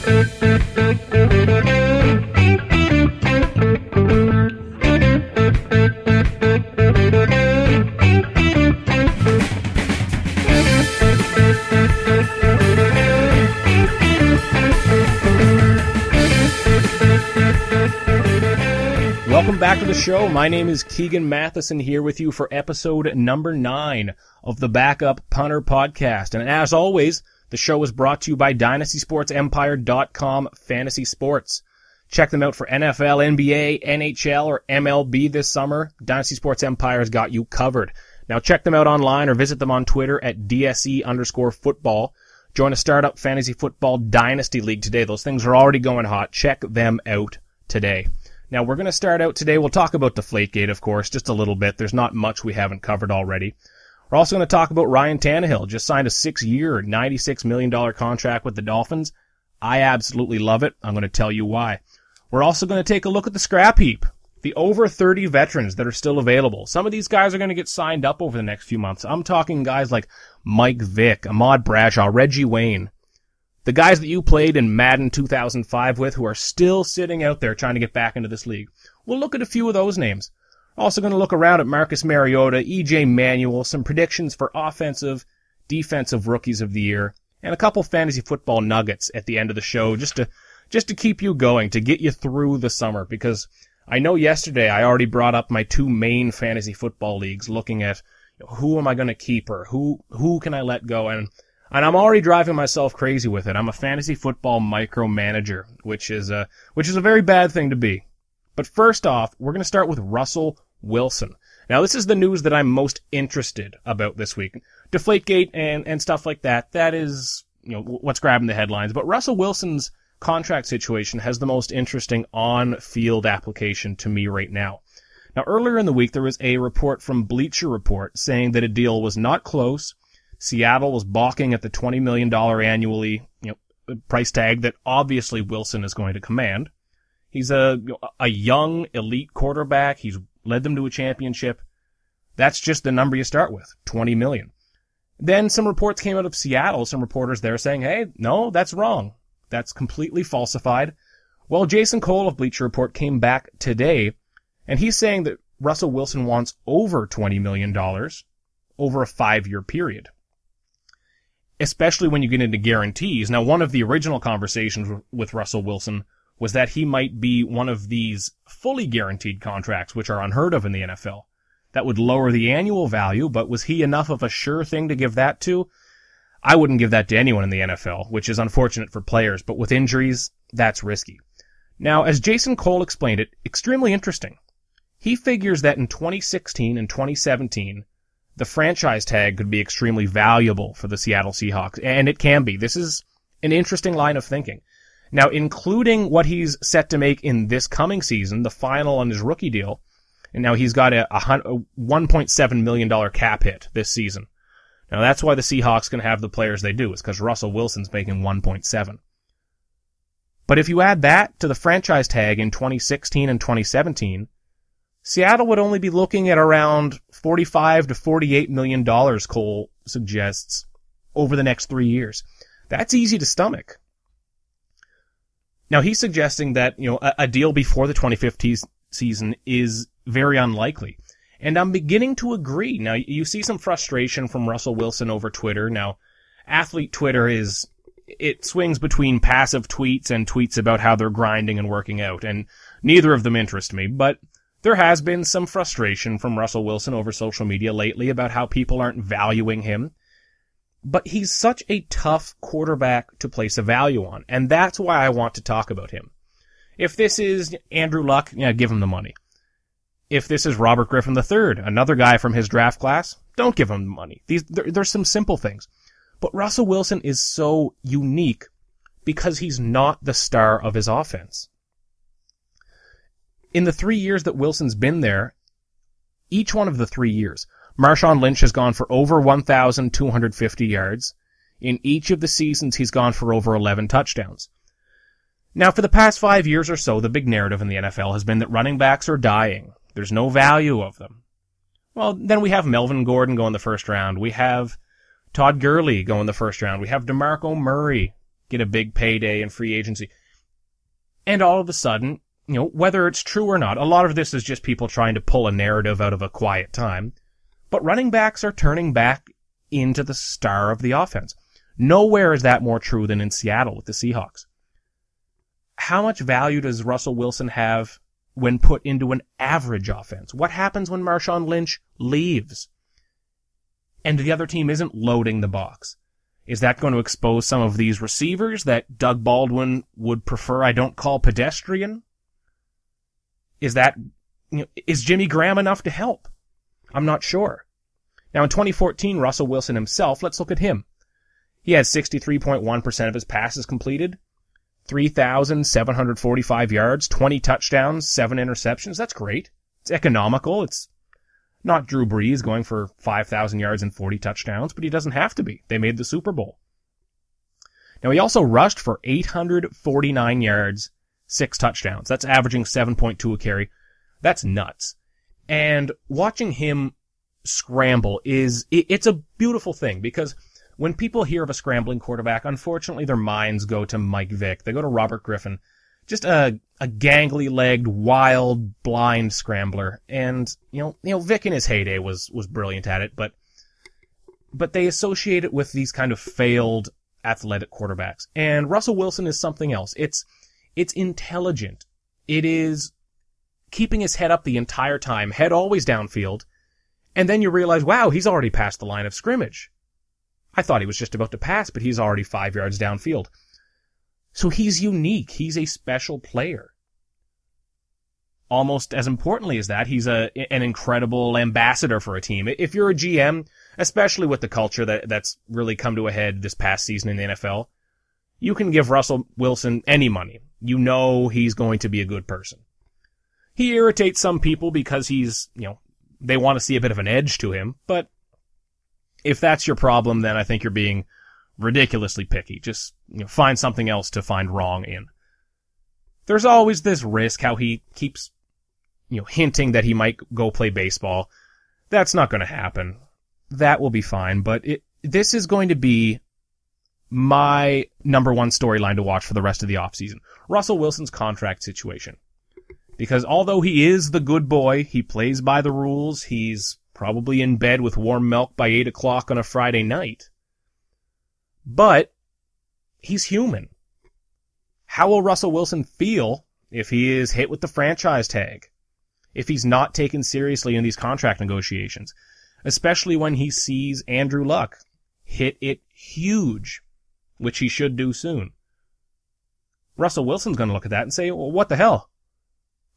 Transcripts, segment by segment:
Welcome back to the show. My name is Keegan Matheson here with you for episode number 9 of the Backup Punter Podcast. And as always, the show is brought to you by DynastySportsEmpire.com Fantasy Sports. Check them out for NFL, NBA, NHL, or MLB this summer. Dynasty Sports Empire has got you covered. Now check them out online or visit them on Twitter at DSE_football. Join a startup fantasy football dynasty league today. Those things are already going hot. Check them out today. Now, we're going to start out today. We'll talk about Deflategate, of course, just a little bit. There's not much we haven't covered already. We're also going to talk about Ryan Tannehill. Just signed a 6-year, $96 million contract with the Dolphins. I absolutely love it. I'm going to tell you why. We're also going to take a look at the scrap heap, the over 30 veterans that are still available. Some of these guys are going to get signed up over the next few months. I'm talking guys like Mike Vick, Ahmad Bradshaw, Reggie Wayne. The guys that you played in Madden 2005 with who are still sitting out there trying to get back into this league. We'll look at a few of those names. Also going to look around at Marcus Mariota, EJ Manuel, some predictions for offensive, defensive rookies of the year, and a couple fantasy football nuggets at the end of the show just to keep you going, to get you through the summer, because I know yesterday I already brought up my 2 main fantasy football leagues looking at who am I going to keep or who can I let go, and I'm already driving myself crazy with it. I'm a fantasy football micromanager, which is a very bad thing to be. But first off, we're going to start with Russell Wilson. Now, this is the news that I'm most interested about this week. Deflategate and stuff like that, that is, what's grabbing the headlines. But Russell Wilson's contract situation has the most interesting on-field application to me right now. Now, earlier in the week, there was a report from Bleacher Report saying that a deal was not close. Seattle was balking at the $20 million annually, price tag that obviously Wilson is going to command. He's a young elite quarterback. He's led them to a championship. That's just the number you start with, $20 million. Then some reports came out of Seattle, some reporters there saying, hey, no, that's wrong. That's completely falsified. Well, Jason Cole of Bleacher Report came back today, and he's saying that Russell Wilson wants over $20 million over a 5-year period. Especially when you get into guarantees. Now, one of the original conversations with Russell Wilson was that he might be one of these fully guaranteed contracts, which are unheard of in the NFL. That would lower the annual value, but was he enough of a sure thing to give that to? I wouldn't give that to anyone in the NFL, which is unfortunate for players, but with injuries, that's risky. Now, as Jason Cole explained it, extremely interesting. He figures that in 2016 and 2017, the franchise tag could be extremely valuable for the Seattle Seahawks, and it can be. This is an interesting line of thinking. Now, including what he's set to make in this coming season, the final on his rookie deal, and now he's got a $1.7 million cap hit this season. Now, that's why the Seahawks can have the players they do, is because Russell Wilson's making 1.7. But if you add that to the franchise tag in 2016 and 2017, Seattle would only be looking at around $45 to $48 million, Cole suggests, over the next 3 years. That's easy to stomach. Now, he's suggesting that, a deal before the 2015 season is very unlikely. And I'm beginning to agree. Now, you see some frustration from Russell Wilson over Twitter. Now, athlete Twitter it swings between passive tweets and tweets about how they're grinding and working out, and neither of them interest me, but there has been some frustration from Russell Wilson over social media lately about how people aren't valuing him. But he's such a tough quarterback to place a value on, and that's why I want to talk about him. If this is Andrew Luck, give him the money. If this is Robert Griffin III, another guy from his draft class, don't give him the money. There's some simple things. But Russell Wilson is so unique because he's not the star of his offense. In the 3 years that Wilson's been there, each one of the 3 years, Marshawn Lynch has gone for over 1,250 yards. In each of the seasons, he's gone for over 11 touchdowns. Now, for the past 5 years or so, the big narrative in the NFL has been that running backs are dying. There's no value of them. Well, then we have Melvin Gordon go in the first round. We have Todd Gurley go in the first round. We have DeMarco Murray get a big payday in free agency. And all of a sudden, whether it's true or not, a lot of this is just people trying to pull a narrative out of a quiet time. But running backs are turning back into the star of the offense. Nowhere is that more true than in Seattle with the Seahawks. How much value does Russell Wilson have when put into an average offense? What happens when Marshawn Lynch leaves and the other team isn't loading the box? Is that going to expose some of these receivers that Doug Baldwin would prefer I don't call pedestrian? Is Jimmy Graham enough to help? I'm not sure. Now in 2014, Russell Wilson himself, let's look at him. He had 63.1% of his passes completed, 3,745 yards, 20 touchdowns, 7 interceptions. That's great. It's economical. It's not Drew Brees going for 5,000 yards and 40 touchdowns, but he doesn't have to be. They made the Super Bowl. Now he also rushed for 849 yards, 6 touchdowns. That's averaging 7.2 a carry. That's nuts. And watching him scramble it's a beautiful thing, because when people hear of a scrambling quarterback, unfortunately their minds go to Mike Vick. They go to Robert Griffin. Just a gangly-legged, wild, blind scrambler. And, Vick in his heyday was brilliant at it, but they associate it with these kind of failed athletic quarterbacks. And Russell Wilson is something else. It's intelligent. It is keeping his head up the entire time, head always downfield, and then you realize, wow, he's already past the line of scrimmage. I thought he was just about to pass, but he's already 5 yards downfield. So he's unique. He's a special player. Almost as importantly as that, he's an incredible ambassador for a team. If you're a GM, especially with the culture that's really come to a head this past season in the NFL, you can give Russell Wilson any money. You know he's going to be a good person. He irritates some people because they want to see a bit of an edge to him, but if that's your problem, then I think you're being ridiculously picky. Just find something else to find wrong in. There's always this risk how he keeps hinting that he might go play baseball. That's not going to happen. That will be fine, but this is going to be my number one storyline to watch for the rest of the offseason. Russell Wilson's contract situation. Because although he is the good boy, he plays by the rules, he's probably in bed with warm milk by 8 o'clock on a Friday night. But he's human. How will Russell Wilson feel if he is hit with the franchise tag? If he's not taken seriously in these contract negotiations? Especially when he sees Andrew Luck hit it huge, which he should do soon. Russell Wilson's going to look at that and say, well, what the hell?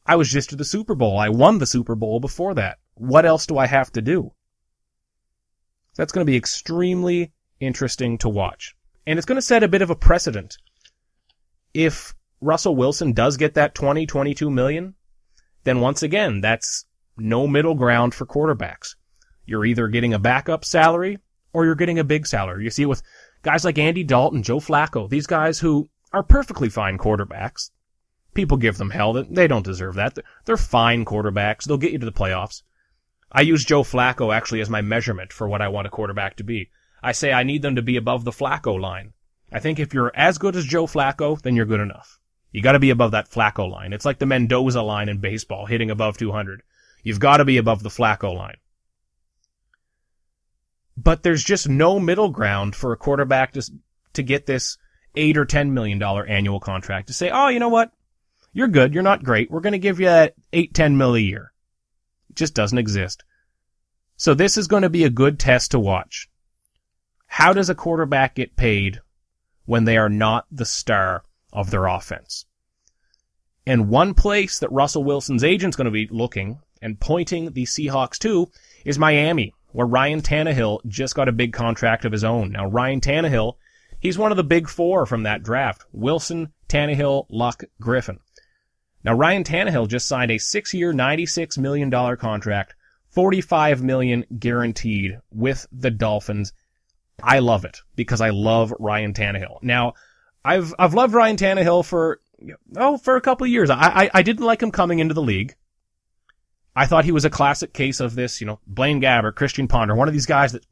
I was just at the Super Bowl. I won the Super Bowl before that. What else do I have to do? That's going to be extremely interesting to watch. And it's going to set a bit of a precedent. If Russell Wilson does get that $22 million, then once again, that's no middle ground for quarterbacks. You're either getting a backup salary or you're getting a big salary. You see it with guys like Andy Dalton, Joe Flacco, these guys who are perfectly fine quarterbacks. People give them hell. They don't deserve that. They're fine quarterbacks. They'll get you to the playoffs. I use Joe Flacco actually as my measurement for what I want a quarterback to be. I say I need them to be above the Flacco line. I think if you're as good as Joe Flacco, then you're good enough. You gotta be above that Flacco line. It's like the Mendoza line in baseball, hitting above 200. You've gotta be above the Flacco line. But there's just no middle ground for a quarterback to get this $8 or $10 million annual contract. To say, oh, you know what? You're good. You're not great. We're going to give you $8-10 mil a year. It just doesn't exist. So this is going to be a good test to watch. How does a quarterback get paid when they are not the star of their offense? And one place that Russell Wilson's agent's going to be looking and pointing the Seahawks to is Miami, where Ryan Tannehill just got a big contract of his own. Now, Ryan Tannehill, he's one of the big four from that draft. Wilson, Tannehill, Luck, Griffin. Now, Ryan Tannehill just signed a 6-year, $96 million contract, $45 million guaranteed with the Dolphins. I love it because I love Ryan Tannehill. Now, I've loved Ryan Tannehill for a couple of years. I didn't like him coming into the league. I thought he was a classic case of this, Blaine Gabbert, Christian Ponder, one of these guys that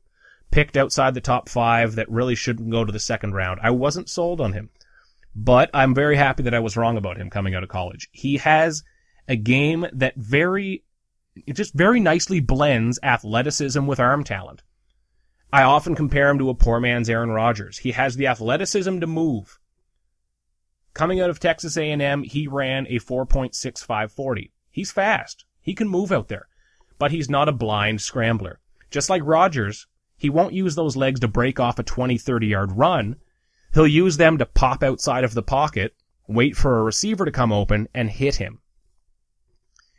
picked outside the top 5 that really shouldn't go to the second round. I wasn't sold on him, but I'm very happy that I was wrong about him coming out of college. He has a game that very nicely blends athleticism with arm talent. I often compare him to a poor man's Aaron Rodgers. He has the athleticism to move. Coming out of Texas A&M, he ran a 4.65 40. He's fast. He can move out there, but he's not a blind scrambler. Just like Rodgers, he won't use those legs to break off a 20, 30-yard run. He'll use them to pop outside of the pocket, wait for a receiver to come open, and hit him.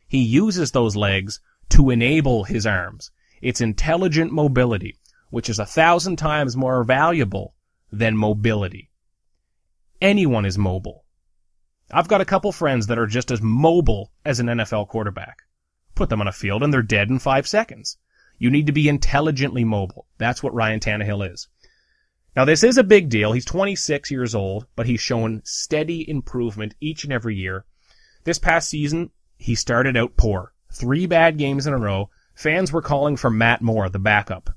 He uses those legs to enable his arms. It's intelligent mobility, which is 1,000 times more valuable than mobility. Anyone is mobile. I've got a couple friends that are just as mobile as an NFL quarterback. Put them on a field and they're dead in 5 seconds. You need to be intelligently mobile. That's what Ryan Tannehill is. Now, this is a big deal. He's 26 years old, but he's shown steady improvement each and every year. This past season, he started out poor. 3 bad games in a row. Fans were calling for Matt Moore, the backup.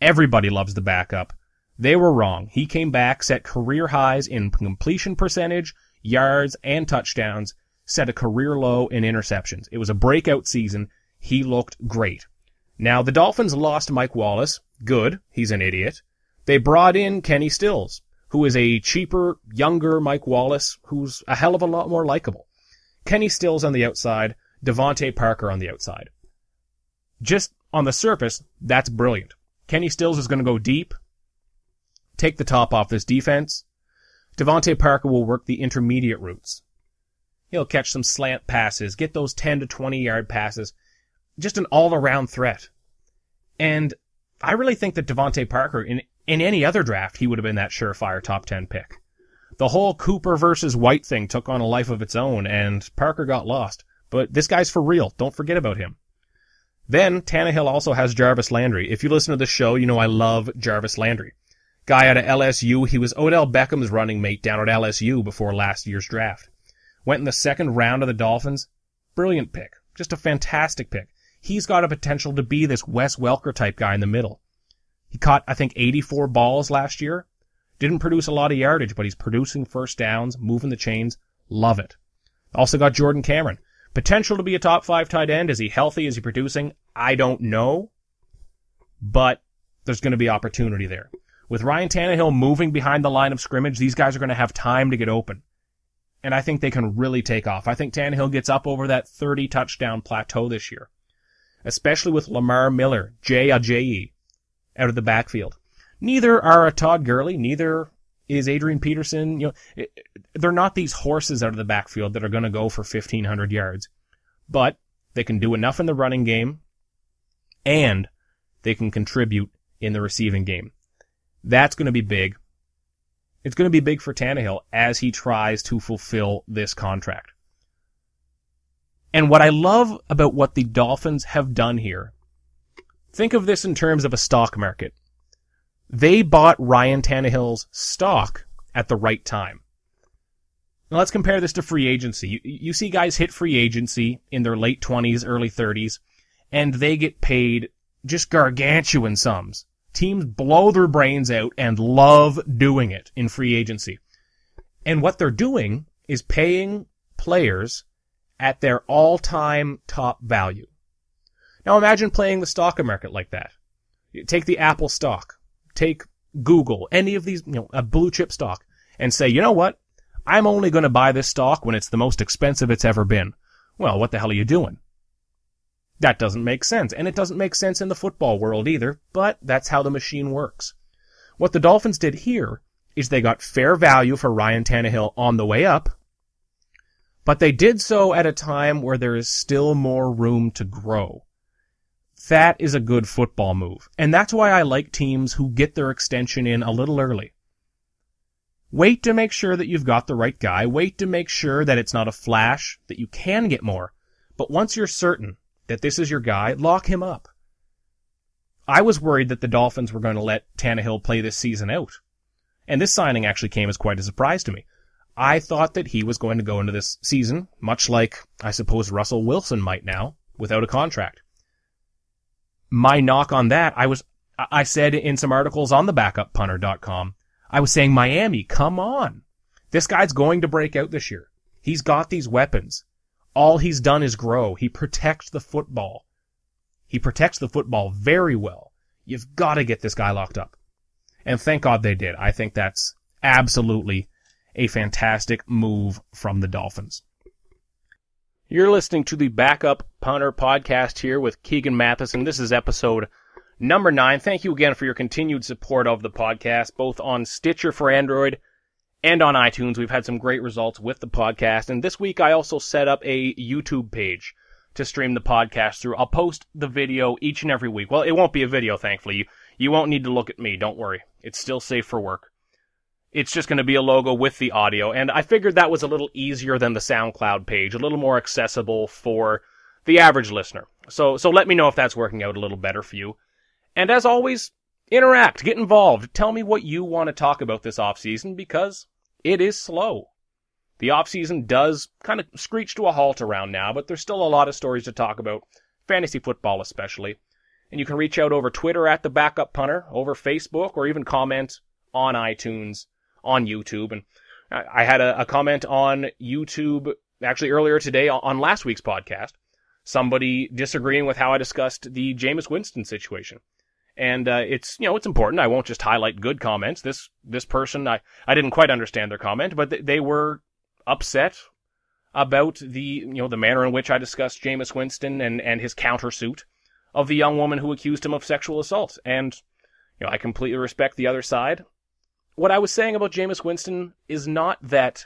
Everybody loves the backup. They were wrong. He came back, set career highs in completion percentage, yards, and touchdowns, set a career low in interceptions. It was a breakout season. He looked great. Now, the Dolphins lost Mike Wallace. Good. He's an idiot. They brought in Kenny Stills, who is a cheaper, younger Mike Wallace, who's a hell of a lot more likable. Kenny Stills on the outside, Devontae Parker on the outside. Just on the surface, that's brilliant. Kenny Stills is going to go deep, take the top off this defense. Devontae Parker will work the intermediate routes. He'll catch some slant passes, get those 10 to 20-yard passes. Just an all-around threat. And I really think that Devontae Parker, in any other draft, he would have been that surefire top 10 pick. The whole Cooper versus White thing took on a life of its own, and Parker got lost. But this guy's for real. Don't forget about him. Then, Tannehill also has Jarvis Landry. If you listen to the show, you know I love Jarvis Landry. Guy out of LSU. He was Odell Beckham's running mate down at LSU before last year's draft. Went in the second round of the Dolphins. Brilliant pick. Just a fantastic pick. He's got a potential to be this Wes Welker type guy in the middle. He caught, I think, 84 balls last year. Didn't produce a lot of yardage, but he's producing first downs, moving the chains. Love it. Also got Jordan Cameron. Potential to be a top 5 tight end. Is he healthy? Is he producing? I don't know. But there's going to be opportunity there. With Ryan Tannehill moving behind the line of scrimmage, these guys are going to have time to get open. And I think they can really take off. I think Tannehill gets up over that 30 touchdown plateau this year. Especially with Lamar Miller, J.A.J.E. out of the backfield. Neither are a Todd Gurley, neither is Adrian Peterson. You know, they're not these horses out of the backfield that are going to go for 1,500 yards. But they can do enough in the running game, and they can contribute in the receiving game. That's going to be big. It's going to be big for Tannehill as he tries to fulfill this contract. And what I love about what the Dolphins have done here, think of this in terms of a stock market. They bought Ryan Tannehill's stock at the right time. Now let's compare this to free agency. You see guys hit free agency in their late 20s, early 30s, and they get paid just gargantuan sums. Teams blow their brains out and love doing it in free agency. And what they're doing is paying players at their all-time top value. Now imagine playing the stock market like that. Take the Apple stock, take Google, any of these, a blue chip stock, and say, you know what? I'm only going to buy this stock when it's the most expensive it's ever been. Well, what the hell are you doing? That doesn't make sense, and it doesn't make sense in the football world either, but that's how the machine works. What the Dolphins did here is they got fair value for Ryan Tannehill on the way up, but they did so at a time where there is still more room to grow. That is a good football move, and that's why I like teams who get their extension in a little early. Wait to make sure that you've got the right guy. Wait to make sure that it's not a flash, that you can get more. But once you're certain that this is your guy, lock him up. I was worried that the Dolphins were going to let Tannehill play this season out. And this signing actually came as quite a surprise to me. I thought that he was going to go into this season, much like I suppose Russell Wilson might now, without a contract. My knock on that, I was I said in some articles on the backuppunter.com, I was saying, Miami, come on. This guy's going to break out this year. He's got these weapons. All he's done is grow. He protects the football. He protects the football very well. You've got to get this guy locked up. And thank God they did. I think that's absolutely a fantastic move from the Dolphins. You're listening to the Backup Punter Podcast here with Keegan Matheson. This is episode number 9. Thank you again for your continued support of the podcast, both on Stitcher for Android and on iTunes. We've had some great results with the podcast. And this week I also set up a YouTube page to stream the podcast through. I'll post the video each and every week. Well, it won't be a video, thankfully. You won't need to look at me. Don't worry. It's still safe for work. It's just going to be a logo with the audio. And I figured that was a little easier than the SoundCloud page, a little more accessible for the average listener. So let me know if that's working out a little better for you. And as always, interact, get involved. Tell me what you want to talk about this offseason, because it is slow. The offseason does kind of screech to a halt around now, but there's still a lot of stories to talk about, fantasy football especially. And you can reach out over Twitter at the Backup Punter, over Facebook, or even comment on iTunes, on YouTube. And I had a comment on YouTube actually earlier today on last week's podcast. Somebody disagreeing with how I discussed the Jameis Winston situation. And it's important. I won't just highlight good comments. This person, I didn't quite understand their comment, but they were upset about the manner in which I discussed Jameis Winston and his countersuit of the young woman who accused him of sexual assault. And I completely respect the other side. What I was saying about Jameis Winston is not that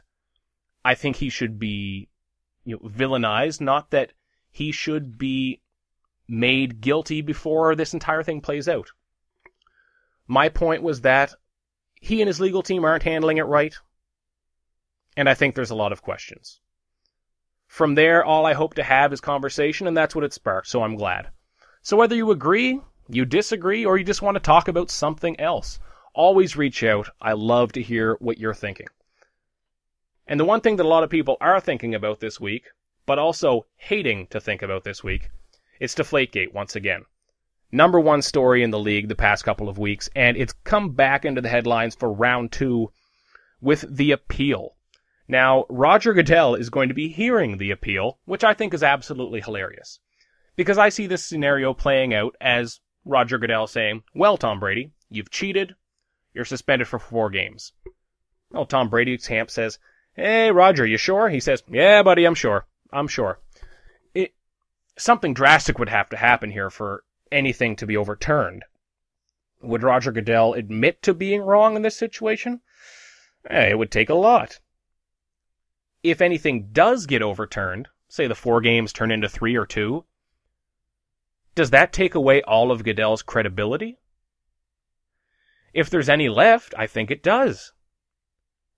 I think he should be villainized, not that he should be made guilty before this entire thing plays out. My point was that he and his legal team aren't handling it right, and I think there's a lot of questions. From there, all I hope to have is conversation, and that's what it sparked, so I'm glad. So whether you agree, you disagree, or you just want to talk about something else, always reach out. I love to hear what you're thinking. And the one thing that a lot of people are thinking about this week, but also hating to think about this week, it's Deflategate once again. Number 1 story in the league the past couple of weeks, and it's come back into the headlines for round 2 with the appeal. Now, Roger Goodell is going to be hearing the appeal, which I think is absolutely hilarious. Because I see this scenario playing out as Roger Goodell saying, well, Tom Brady, you've cheated. You're suspended for 4 games. Well, Tom Brady's camp says, hey, Roger, you sure? He says, yeah, buddy, I'm sure. Something drastic would have to happen here for anything to be overturned. Would Roger Goodell admit to being wrong in this situation? It would take a lot. If anything does get overturned, say the 4 games turn into 3 or 2, does that take away all of Goodell's credibility? If there's any left, I think it does.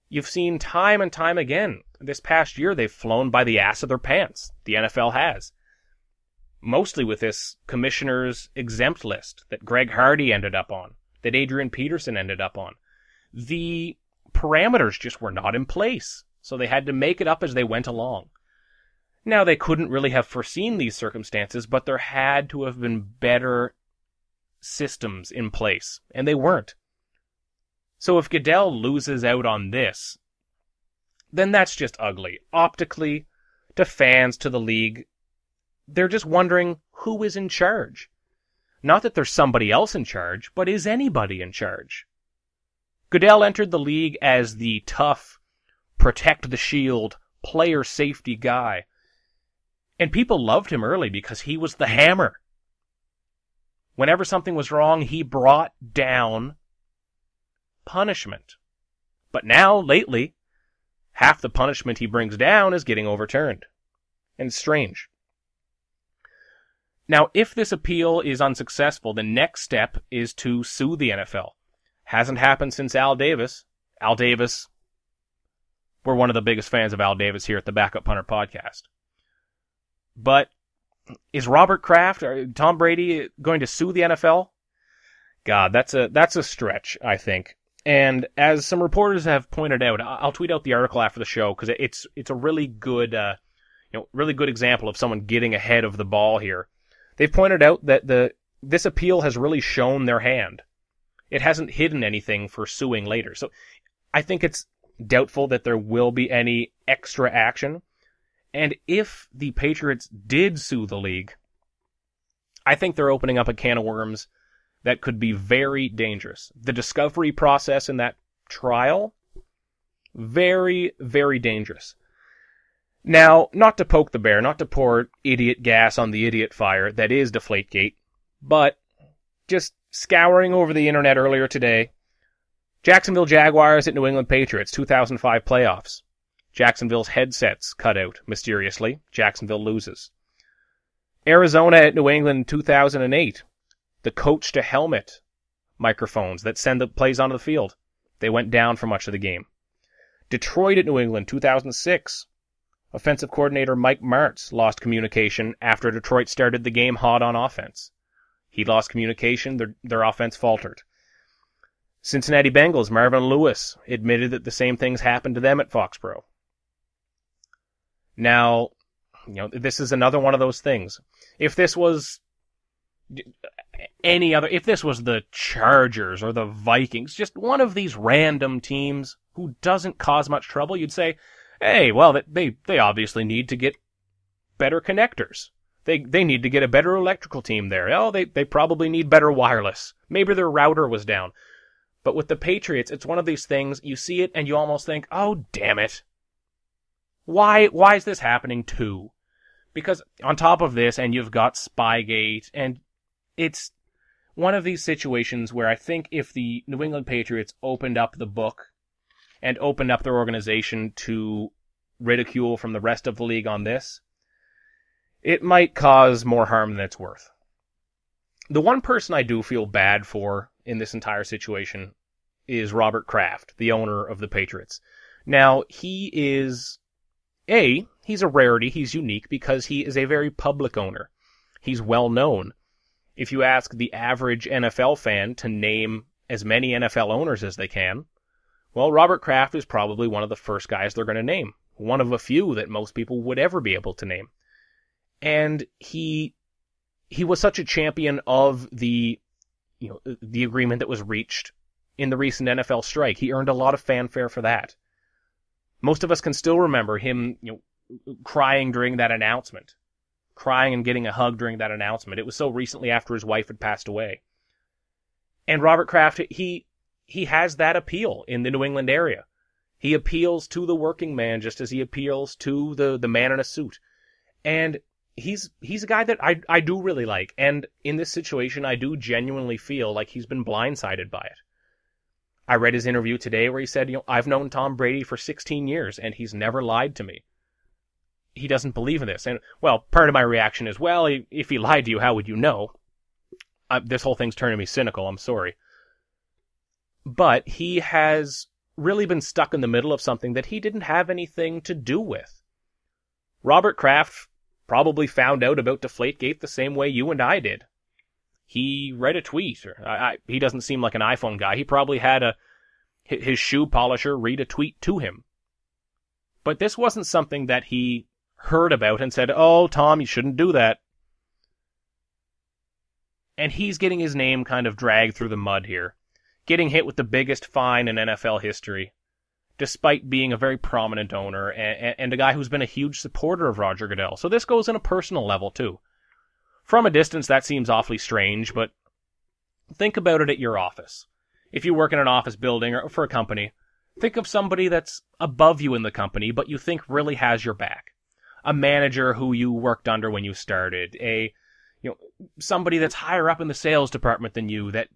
You've seen time and time again, this past year they've flown by the ass of their pants. The NFL has. Mostly with this commissioner's exempt list that Greg Hardy ended up on, that Adrian Peterson ended up on. The parameters just were not in place, so they had to make it up as they went along. Now, they couldn't really have foreseen these circumstances, but there had to have been better systems in place, and they weren't. So if Goodell loses out on this, then that's just ugly. Optically, to fans, to the league, they're just wondering who is in charge. Not that there's somebody else in charge, but is anybody in charge? Goodell entered the league as the tough, protect the shield, player safety guy. And people loved him early because he was the hammer. Whenever something was wrong, he brought down punishment. But now, lately, half the punishment he brings down is getting overturned. And it's strange. Now, if this appeal is unsuccessful, the next step is to sue the NFL. Hasn't happened since Al Davis. Al Davis, we're one of the biggest fans of Al Davis here at the Backup Punter Podcast. But is Robert Kraft or Tom Brady going to sue the NFL? God, that's a stretch, I think. And as some reporters have pointed out, I'll tweet out the article after the show because it's a really good really good example of someone getting ahead of the ball here. They've pointed out that the this appeal has really shown their hand. It hasn't hidden anything for suing later. So I think it's doubtful that there will be any extra action. And if the Patriots did sue the league, I think they're opening up a can of worms that could be very dangerous. The discovery process in that trial, very, very dangerous. Now, not to poke the bear, not to pour idiot gas on the idiot fire that is Deflategate, but just scouring over the internet earlier today, Jacksonville Jaguars at New England Patriots, 2005 playoffs. Jacksonville's headsets cut out mysteriously. Jacksonville loses. Arizona at New England, 2008. The coach-to-helmet microphones that send the plays onto the field. They went down for much of the game. Detroit at New England, 2006. Offensive coordinator Mike Martz lost communication after Detroit started the game hot on offense. He lost communication, their offense faltered. Cincinnati Bengals, Marvin Lewis admitted that the same things happened to them at Foxborough. Now, this is another one of those things. If this was if this was the Chargers or the Vikings, just one of these random teams who doesn't cause much trouble, you'd say, hey, well, they obviously need to get better connectors. They need to get a better electrical team there. Oh, they probably need better wireless. Maybe their router was down. But with the Patriots, it's one of these things, you see it and you almost think, oh, damn it. Why is this happening too? Because on top of this, and you've got Spygate, and it's one of these situations where I think if the New England Patriots opened up the book and opened up their organization to ridicule from the rest of the league on this, it might cause more harm than it's worth. The one person I do feel bad for in this entire situation is Robert Kraft, the owner of the Patriots. Now, he's a rarity, he's unique because he is a very public owner. He's well known. If you ask the average NFL fan to name as many NFL owners as they can, well, Robert Kraft is probably one of the first guys they're going to name. One of a few that most people would ever be able to name. And he was such a champion of the agreement that was reached in the recent NFL strike. He earned a lot of fanfare for that. Most of us can still remember him, crying during that announcement. Crying and getting a hug during that announcement. It was so recently after his wife had passed away. And Robert Kraft, he has that appeal in the New England area. He appeals to the working man just as he appeals to the man in a suit. And he's a guy that I do really like. And in this situation, I do genuinely feel like he's been blindsided by it. I read his interview today where he said, I've known Tom Brady for 16 years and he's never lied to me. He doesn't believe in this. And, well, part of my reaction is, well, if he lied to you, how would you know? This whole thing's turning me cynical, I'm sorry. But he has really been stuck in the middle of something that he didn't have anything to do with. Robert Kraft probably found out about Deflategate the same way you and I did. He read a tweet. He doesn't seem like an iPhone guy. He probably had his shoe polisher read a tweet to him. But this wasn't something that he heard about and said, oh, Tom, you shouldn't do that. And he's getting his name kind of dragged through the mud here, getting hit with the biggest fine in NFL history, despite being a very prominent owner and a guy who's been a huge supporter of Roger Goodell. So this goes on a personal level, too. From a distance, that seems awfully strange, but think about it at your office. If you work in an office building or for a company, think of somebody that's above you in the company, but you think really has your back. A manager who you worked under when you started, somebody that's higher up in the sales department than you that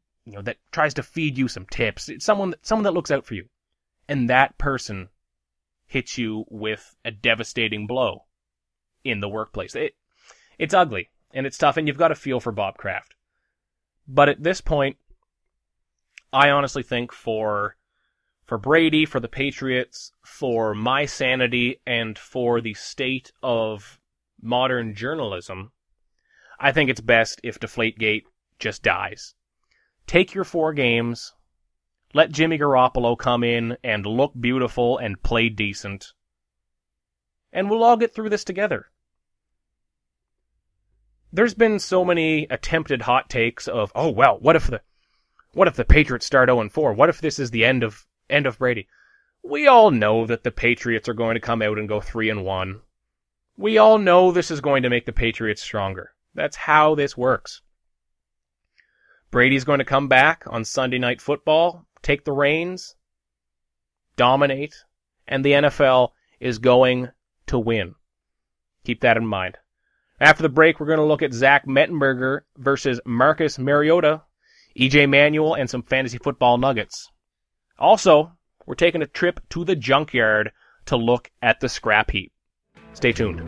tries to feed you some tips. It's someone that looks out for you. And that person hits you with a devastating blow in the workplace. It's ugly and it's tough, and you've got to feel for Bob Kraft. But at this point, I honestly think for Brady, for the Patriots, for my sanity, and for the state of modern journalism, I think it's best if Deflategate just dies. Take your 4 games, let Jimmy Garoppolo come in and look beautiful and play decent, and we'll all get through this together. there's been so many attempted hot takes of, oh, well, what if the Patriots start 0-4? What if this is the end of Brady? We all know that the Patriots are going to come out and go 3-1. We all know this is going to make the Patriots stronger. That's how this works. Brady's going to come back on Sunday Night Football, take the reins, dominate, and the NFL is going to win. Keep that in mind. After the break, we're going to look at Zach Mettenberger versus Marcus Mariota, EJ Manuel, and some fantasy football nuggets. Also, we're taking a trip to the junkyard to look at the scrap heap. Stay tuned.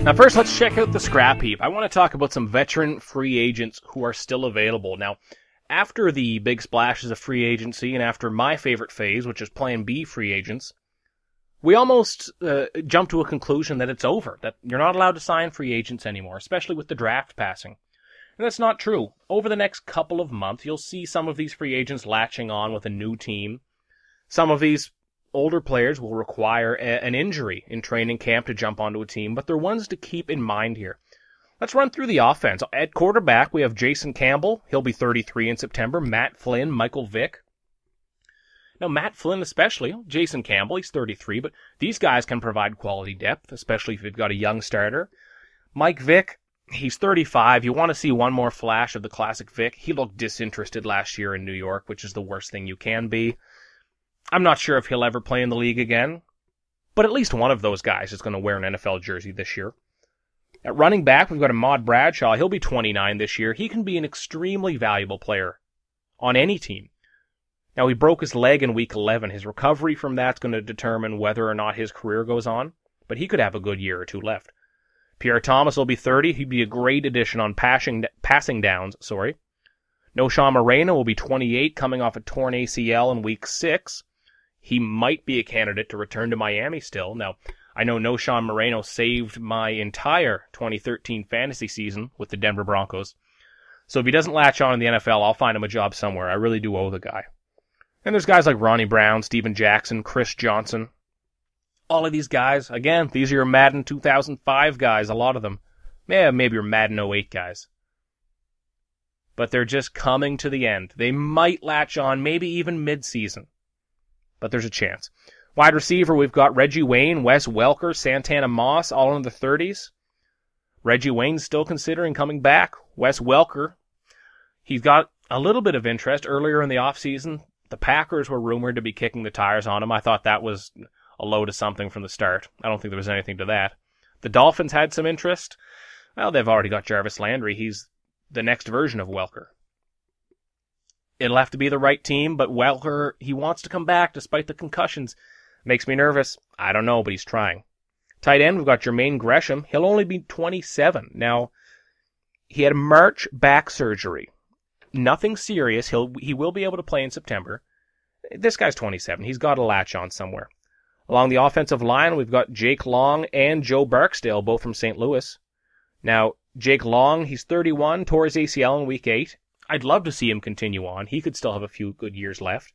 Now first, let's check out the scrap heap. I want to talk about some veteran free agents who are still available. Now, after the big splashes of free agency and after my favorite phase, which is Plan B free agents, we almost jumped to a conclusion that it's over, that you're not allowed to sign free agents anymore, especially with the draft passing. And that's not true. Over the next couple of months, you'll see some of these free agents latching on with a new team. Some of these older players will require an injury in training camp to jump onto a team, but they're ones to keep in mind here. Let's run through the offense. At quarterback, we have Jason Campbell. He'll be 33 in September. Matt Flynn, Michael Vick. Now, Matt Flynn especially, Jason Campbell, he's 33, but these guys can provide quality depth, especially if you've got a young starter. Mike Vick, he's 35. You want to see one more flash of the classic Vick. He looked disinterested last year in New York, which is the worst thing you can be. I'm not sure if he'll ever play in the league again, but at least one of those guys is going to wear an NFL jersey this year. At running back, we've got Ahmad Bradshaw. He'll be 29 this year. He can be an extremely valuable player on any team. Now, he broke his leg in Week 11. His recovery from that's going to determine whether or not his career goes on, but he could have a good year or two left. Pierre Thomas will be 30. He'd be a great addition on passing downs. Noshawn Moreno will be 28, coming off a torn ACL in Week 6. He might be a candidate to return to Miami still. Now, I know Noshawn Moreno saved my entire 2013 fantasy season with the Denver Broncos. So if he doesn't latch on in the NFL, I'll find him a job somewhere. I really do owe the guy. And there's guys like Ronnie Brown, Steven Jackson, Chris Johnson. All of these guys, again, these are your Madden 2005 guys, a lot of them. Yeah, maybe your Madden 08 guys. But they're just coming to the end. They might latch on, maybe even mid-season. But there's a chance. Wide receiver, we've got Reggie Wayne, Wes Welker, Santana Moss, all in the 30s. Reggie Wayne's still considering coming back. Wes Welker, he's got a little bit of interest. Earlier in the offseason, the Packers were rumored to be kicking the tires on him. I thought that was a load of something from the start. I don't think there was anything to that. The Dolphins had some interest. Well, they've already got Jarvis Landry. He's the next version of Welker. It'll have to be the right team, but Welker, he wants to come back despite the concussions. Makes me nervous. I don't know, but he's trying. Tight end, we've got Jermaine Gresham. He'll only be 27. Now, he had March back surgery. Nothing serious. He will be able to play in September. This guy's 27. He's got to latch on somewhere. Along the offensive line, we've got Jake Long and Joe Barksdale, both from St. Louis. Now, Jake Long, he's 31, tore his ACL in Week 8. I'd love to see him continue on. He could still have a few good years left.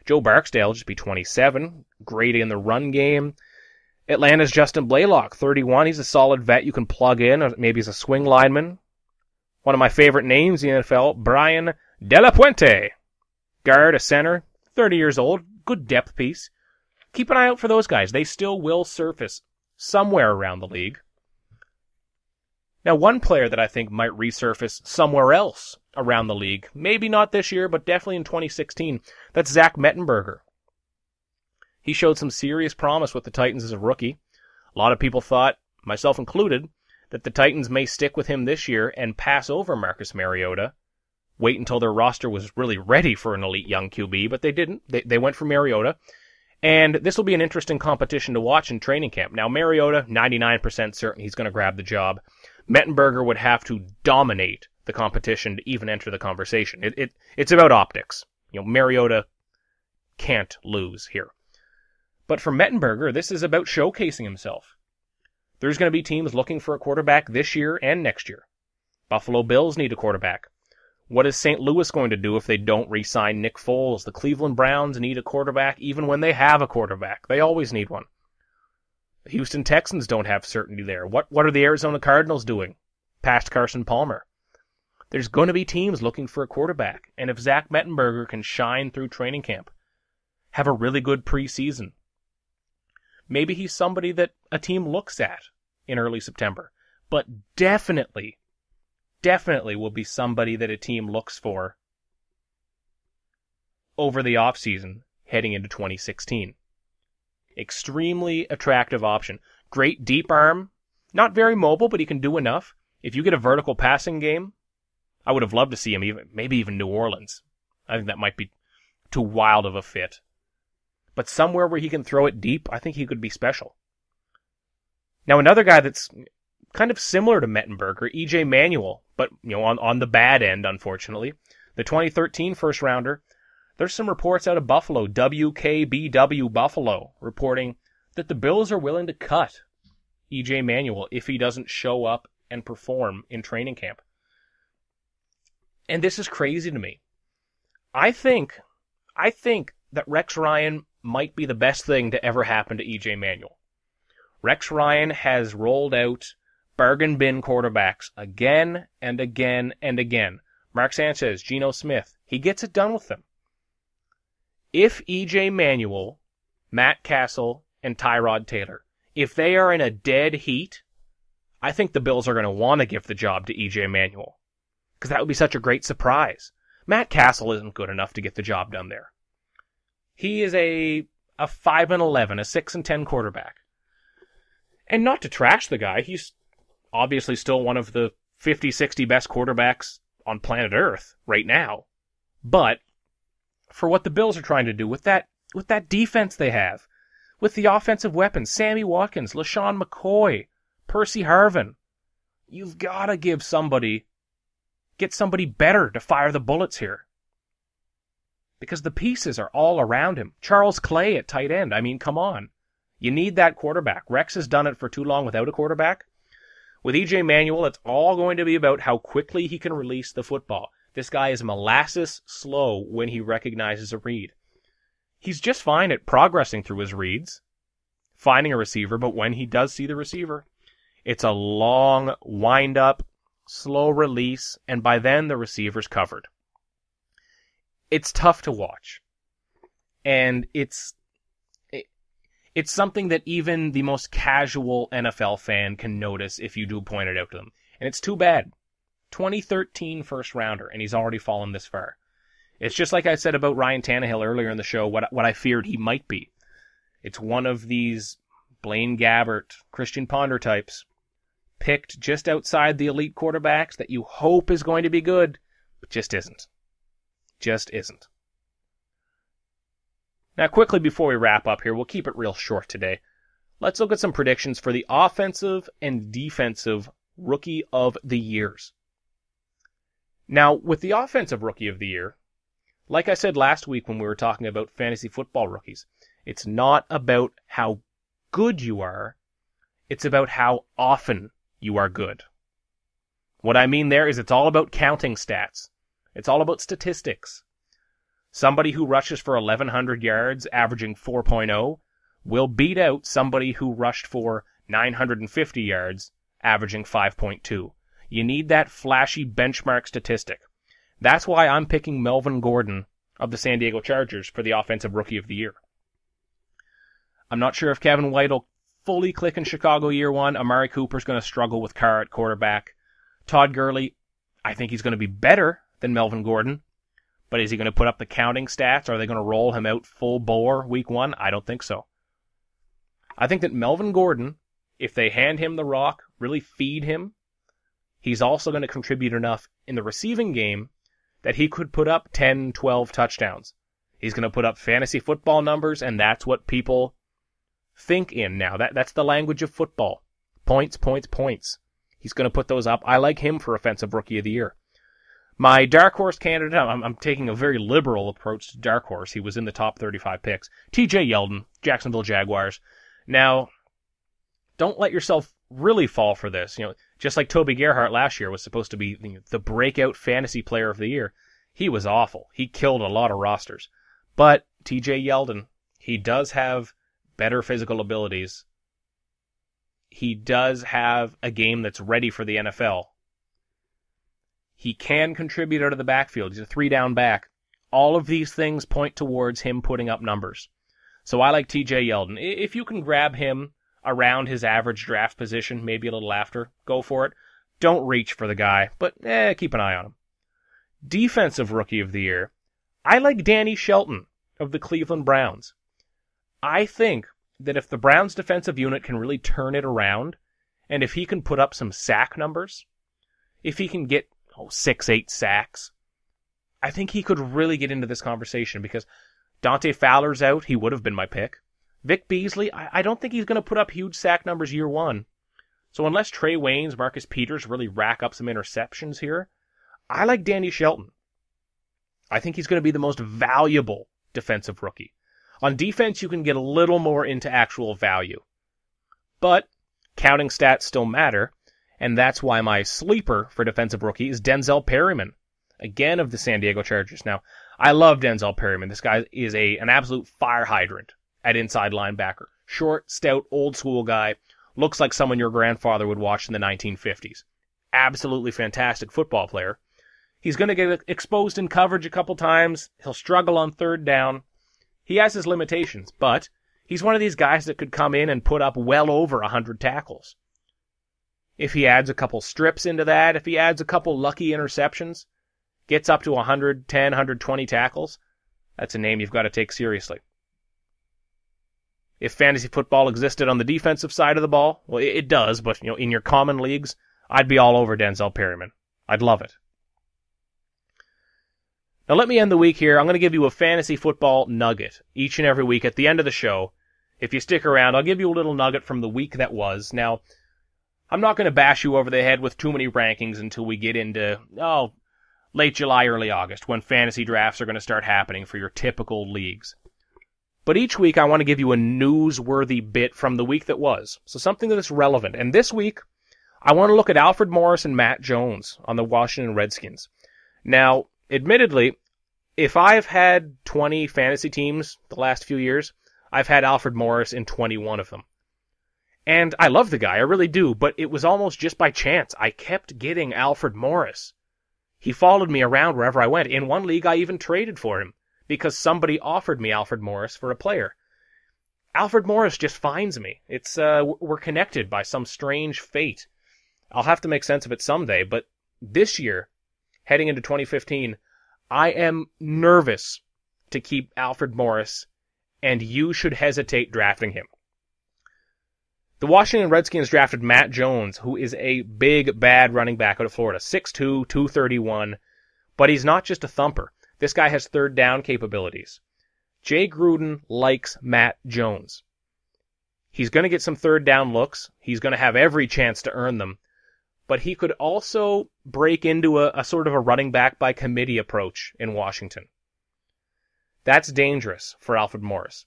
Joe Barksdale will just be 27. Great in the run game. Atlanta's Justin Blaylock, 31. He's a solid vet you can plug in. Or maybe he's a swing lineman. One of my favorite names in the NFL, Brian De La Puente. Guard, a center, 30 years old. Good depth piece. Keep an eye out for those guys. They still will surface somewhere around the league. Now, one player that I think might resurface somewhere else around the league, maybe not this year, but definitely in 2016, that's Zach Mettenberger. He showed some serious promise with the Titans as a rookie. A lot of people thought, myself included, that the Titans may stick with him this year and pass over Marcus Mariota, wait until their roster was really ready for an elite young QB, but they didn't. They went for Mariota. And this will be an interesting competition to watch in training camp. Now, Mariota, 99% certain he's going to grab the job. Mettenberger would have to dominate the competition to even enter the conversation. It's about optics. Mariota can't lose here. But for Mettenberger, this is about showcasing himself. There's going to be teams looking for a quarterback this year and next year. Buffalo Bills need a quarterback. What is St. Louis going to do if they don't re-sign Nick Foles? The Cleveland Browns need a quarterback even when they have a quarterback. They always need one. The Houston Texans don't have certainty there. What are the Arizona Cardinals doing past Carson Palmer? There's going to be teams looking for a quarterback. And if Zach Mettenberger can shine through training camp, have a really good preseason, maybe he's somebody that a team looks at in early September. But definitely will be somebody that a team looks for over the offseason heading into 2016. Extremely attractive option. Great deep arm. Not very mobile, but he can do enough. If you get a vertical passing game, I would have loved to see him, maybe even New Orleans. I think that might be too wild of a fit. But somewhere where he can throw it deep, I think he could be special. Now another guy that's kind of similar to Mettenberger, E.J. Manuel, but on the bad end, unfortunately. The 2013 first rounder. There's some reports out of Buffalo, WKBW Buffalo, reporting that the Bills are willing to cut E.J. Manuel if he doesn't show up and perform in training camp. And this is crazy to me. I think that Rex Ryan might be the best thing to ever happen to E.J. Manuel. Rex Ryan has rolled out bargain bin quarterbacks again and again and again. Mark Sanchez, Geno Smith, he gets it done with them. If E.J. Manuel, Matt Castle, and Tyrod Taylor, if they are in a dead heat, I think the Bills are going to want to give the job to E.J. Manuel. Because that would be such a great surprise. Matt Castle isn't good enough to get the job done there. He is a 5-11, a 6-10 quarterback. And not to trash the guy, he's obviously still one of the 50, 60 best quarterbacks on planet Earth right now. But for what the Bills are trying to do with that defense they have, with the offensive weapons, Sammy Watkins, LaShawn McCoy, Percy Harvin, you've got to get somebody better to fire the bullets here. Because the pieces are all around him. Charles Clay at tight end. I mean, come on. You need that quarterback. Rex has done it for too long without a quarterback. With E.J. Manuel, it's all going to be about how quickly he can release the football. This guy is molasses slow when he recognizes a read. He's just fine at progressing through his reads, finding a receiver, but when he does see the receiver, it's a long wind-up, slow release, and by then the receiver's covered. It's tough to watch. And it's something that even the most casual NFL fan can notice if you do point it out to them. And it's too bad. 2013 first rounder, and he's already fallen this far. It's just like I said about Ryan Tannehill earlier in the show, what I feared he might be. It's one of these Blaine Gabbert, Christian Ponder types, picked just outside the elite quarterbacks that you hope is going to be good, but just isn't. Just isn't. Now, quickly before we wrap up here, we'll keep it real short today. Let's look at some predictions for the offensive and defensive Rookie of the Years. Now, with the offensive Rookie of the Year, like I said last week when we were talking about fantasy football rookies, it's not about how good you are, it's about how often you are good. What I mean there is it's all about counting stats. It's all about statistics. Somebody who rushes for 1,100 yards, averaging 4.0, will beat out somebody who rushed for 950 yards, averaging 5.2. You need that flashy benchmark statistic. That's why I'm picking Melvin Gordon of the San Diego Chargers for the Offensive Rookie of the Year. I'm not sure if Kevin White will fully click in Chicago year one. Amari Cooper's going to struggle with Carr at quarterback. Todd Gurley, I think he's going to be better than Melvin Gordon. But is he going to put up the counting stats? Are they going to roll him out full bore week one? I don't think so. I think that Melvin Gordon, if they hand him the rock, really feed him, he's also going to contribute enough in the receiving game that he could put up 10, 12 touchdowns. He's going to put up fantasy football numbers, and that's what people think in now. That's the language of football. Points, points, points. He's going to put those up. I like him for Offensive Rookie of the Year. My dark horse candidate, I'm taking a very liberal approach to dark horse. He was in the top 35 picks. TJ Yeldon, Jacksonville Jaguars. Now, don't let yourself really fall for this. Just like Toby Gerhart last year was supposed to be the breakout fantasy player of the year. He was awful. He killed a lot of rosters. But TJ Yeldon, he does have better physical abilities. He does have a game that's ready for the NFL. He can contribute out of the backfield. He's a 3-down back. All of these things point towards him putting up numbers. So I like TJ Yeldon. If you can grab him around his average draft position, maybe a little after, go for it. Don't reach for the guy, but keep an eye on him. Defensive Rookie of the Year. I like Danny Shelton of the Cleveland Browns. I think that if the Browns defensive unit can really turn it around, and if he can put up some sack numbers, if he can get 6-8 sacks, I think he could really get into this conversation because Dante Fowler's out. He would have been my pick. Vic Beasley, I don't think he's going to put up huge sack numbers year one. So unless Trey Waynes, Marcus Peters really rack up some interceptions here, I like Danny Shelton. I think he's going to be the most valuable defensive rookie. On defense, you can get a little more into actual value. But counting stats still matter. And that's why my sleeper for defensive rookie is Denzel Perryman, again of the San Diego Chargers. Now, I love Denzel Perryman. This guy is an absolute fire hydrant at inside linebacker. Short, stout, old school guy. Looks like someone your grandfather would watch in the 1950s. Absolutely fantastic football player. He's going to get exposed in coverage a couple times. He'll struggle on third down. He has his limitations, but he's one of these guys that could come in and put up well over 100 tackles. If he adds a couple strips into that, if he adds a couple lucky interceptions, gets up to 110, 120 tackles, that's a name you've got to take seriously. If fantasy football existed on the defensive side of the ball, well, it does, but in your common leagues, I'd be all over Denzel Perryman. I'd love it. Now let me end the week here. I'm going to give you a fantasy football nugget each and every week at the end of the show. If you stick around, I'll give you a little nugget from the week that was. Now, I'm not going to bash you over the head with too many rankings until we get into, late July, early August, when fantasy drafts are going to start happening for your typical leagues. But each week I want to give you a newsworthy bit from the week that was. So something that is relevant. And this week, I want to look at Alfred Morris and Matt Jones on the Washington Redskins. Now, admittedly, if I've had 20 fantasy teams the last few years, I've had Alfred Morris in 21 of them. And I love the guy, I really do, but it was almost just by chance. I kept getting Alfred Morris. He followed me around wherever I went. In one league, I even traded for him because somebody offered me Alfred Morris for a player. Alfred Morris just finds me. It's we're connected by some strange fate. I'll have to make sense of it someday, but this year, heading into 2015, I am nervous to keep Alfred Morris, and you should hesitate drafting him. The Washington Redskins drafted Matt Jones, who is a big, bad running back out of Florida. 6'2", 231. But he's not just a thumper. This guy has third down capabilities. Jay Gruden likes Matt Jones. He's going to get some third down looks. He's going to have every chance to earn them. But he could also break into a sort of a running back by committee approach in Washington. That's dangerous for Alfred Morris.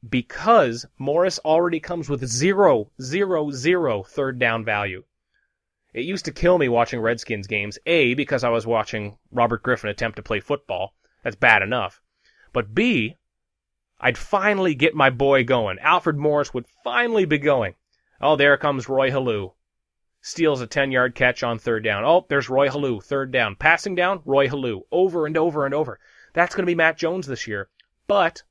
Because Morris already comes with 0 third down value. It used to kill me watching Redskins games, A, because I was watching Robert Griffin attempt to play football. That's bad enough. But B, I'd finally get my boy going. Alfred Morris would finally be going. Oh, there comes Roy Halou. Steals a 10-yard catch on third down. Oh, there's Roy Halou, third down. Passing down, Roy Halou. Over and over and over. That's going to be Matt Jones this year. But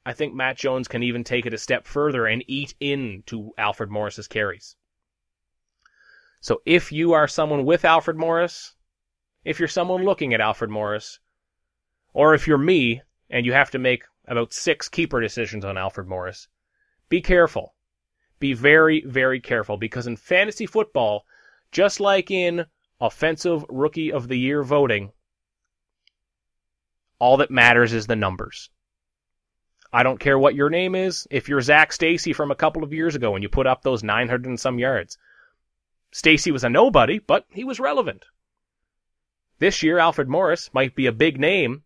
I think Matt Jones can even take it a step further and eat into Alfred Morris's carries. So if you are someone with Alfred Morris, if you're someone looking at Alfred Morris, or if you're me and you have to make about 6 keeper decisions on Alfred Morris, be careful. Be very, very careful, because in fantasy football, just like in Offensive Rookie of the Year voting, all that matters is the numbers. I don't care what your name is. If you're Zach Stacy from a couple of years ago and you put up those 900 and some yards, Stacy was a nobody, but he was relevant. This year, Alfred Morris might be a big name.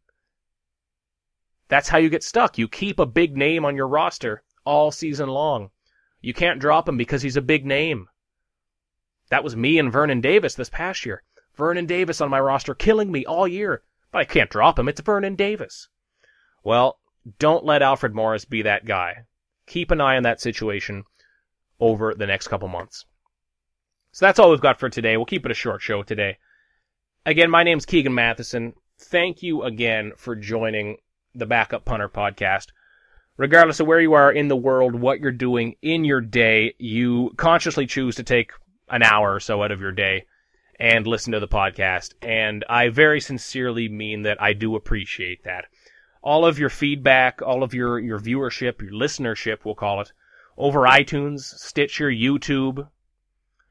That's how you get stuck. You keep a big name on your roster all season long. You can't drop him because he's a big name. That was me and Vernon Davis this past year. Vernon Davis on my roster killing me all year. But I can't drop him. It's Vernon Davis. Well, don't let Alfred Morris be that guy. Keep an eye on that situation over the next couple months. So that's all we've got for today. We'll keep it a short show today. Again, my name's Keegan Matheson. Thank you again for joining the Backup Punter Podcast. Regardless of where you are in the world, what you're doing in your day, you consciously choose to take an hour or so out of your day and listen to the podcast. And I very sincerely mean that. I do appreciate that. All of your feedback, all of your viewership, your listenership, we'll call it, over iTunes, Stitcher, YouTube,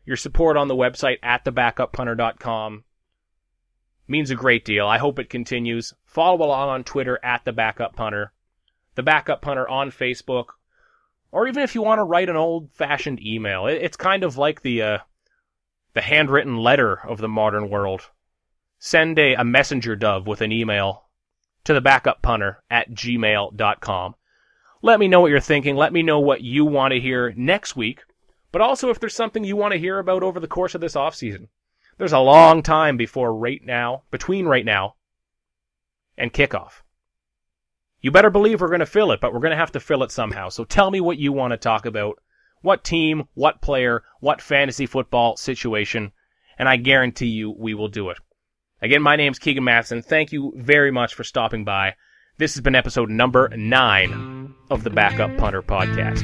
your support on the website at thebackupunter.com means a great deal. I hope it continues. Follow along on Twitter at The Backup Punter, The Backup Punter on Facebook, or even if you want to write an old-fashioned email. It's kind of like the handwritten letter of the modern world. Send a messenger dove with an email to thebackupunter@gmail.com. Let me know what you're thinking. Let me know what you want to hear next week, but also if there's something you want to hear about over the course of this offseason. There's a long time between right now and kickoff. You better believe we're going to fill it, but we're going to have to fill it somehow. So tell me what you want to talk about. What team, what player, what fantasy football situation, and I guarantee you we will do it. Again, my name's Keegan Matheson. Thank you very much for stopping by. This has been episode number 9 of the Backup Punter Podcast.